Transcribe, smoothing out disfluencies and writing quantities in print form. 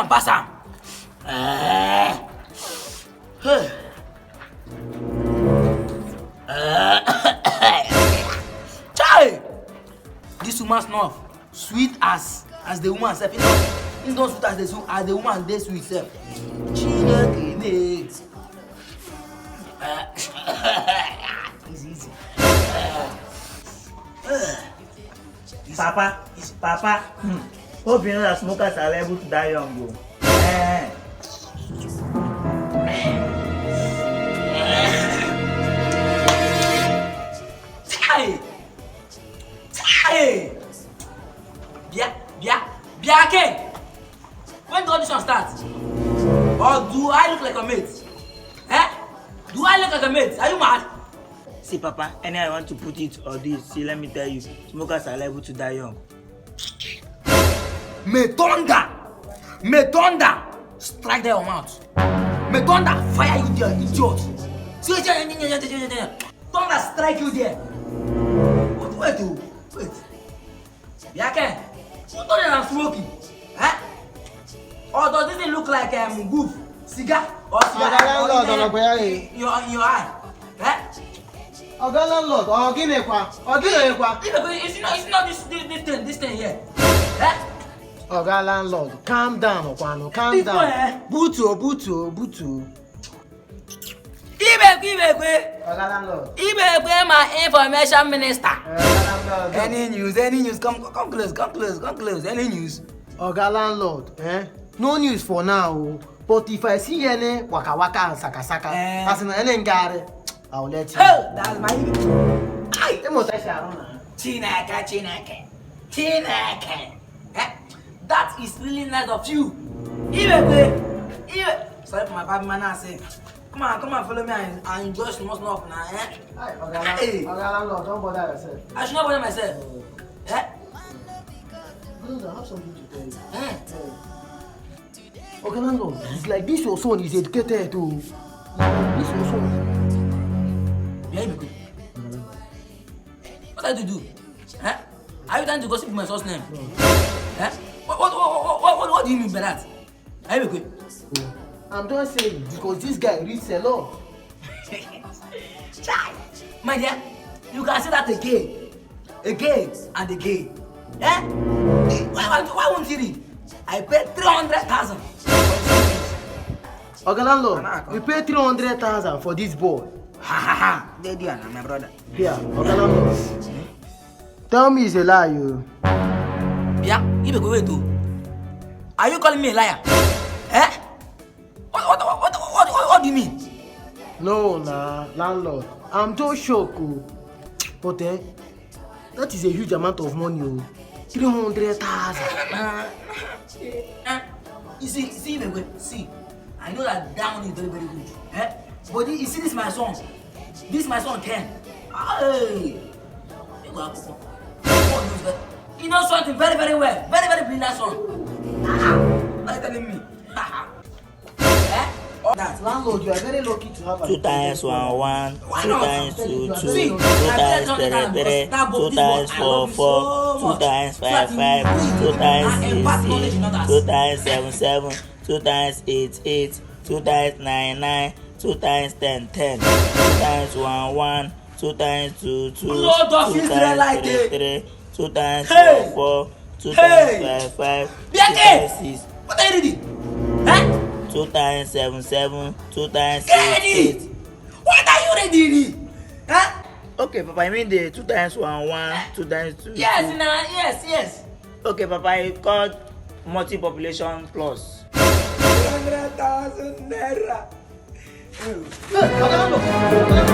am, pass am. Chai! This woman snuff sweet as the woman self. It's not sweet as the woman dey sweet self. Chineke mate. Easy. Papa. Hope you know that smokers are liable to die young. Hey! Biake! When the audition starts? Or do I look like a mate? Do I look like a mate? Are you mad? See, Papa, any I want to put it or this, see, let me tell you, smokers are liable to die young. May thunder strike their mouth. May thunder fire you there, idiot. See, thunder strike you there. Wait. Biake, who told you I'm smoking? Or does this thing look like goof, cigar, or cigar in your eye? Landlord, It's not this thing here. Landlord, calm down, calm down. Butu. Landlord. Ibekwe, my information minister. Landlord. Any news? Come close. Any news? Landlord, no news for now. But if I see any waka and saka, as in any gari, I'll let you. Oh, that's my. Chineke. That is really nice of you. Ibekwe. Sorry for my bad man. I say, come on, follow me and enjoy some more snuff now, Landlord, don't bother yourself. I should not bother myself. I have something to tell you. Landlord, it's like this your son is educated too. This your son. Yeah, Ibekwe. What are you to do? Are you trying to gossip my son's name? No. What do you mean by that? Ibekwe. I'm just saying because this guy reads a lot. My dear, you can say that again and again. Why won't you read? I paid 300,000. Landlord, we pay 300,000 for this boy. Ha. Daddy and my brother. Here, Landlord. Tell me it's a lie, you. Yeah, Ibekwe, wait too. Are you calling me a liar? What do you mean? No, Landlord. I'm so shocked. But that is a huge amount of money. 300,000. You see, Ibekwe, see. I know that money is very, very good. But you see, this my son. This my son Ken. Hey. He knows something very, very well. Very, very brilliant son. Like telling me. That. Landlord, you are very lucky to have 2 times 1, 2 times 2, 2 times 3, 3, 2 times 4, 4, 2 times 5, 5, 2 times 6, 6, 2 times 7, 7, 2 times 8, 8, 2 times 9, 9, 2 times 10, 10, 2 times 1, 1, 2 times 2, 2, 2 times 3, 3, 2 times 4, 4, 2 times 5, 5, 2 times 6. What are you reading? 2 times 7, 7, 2 times 8, 8. What are you reading? Okay, Papa, I mean the 2 times 1, 1, 2 times 2. Yes. Okay, Papa, I called multi-population plus. 300,000 naira. Landlord.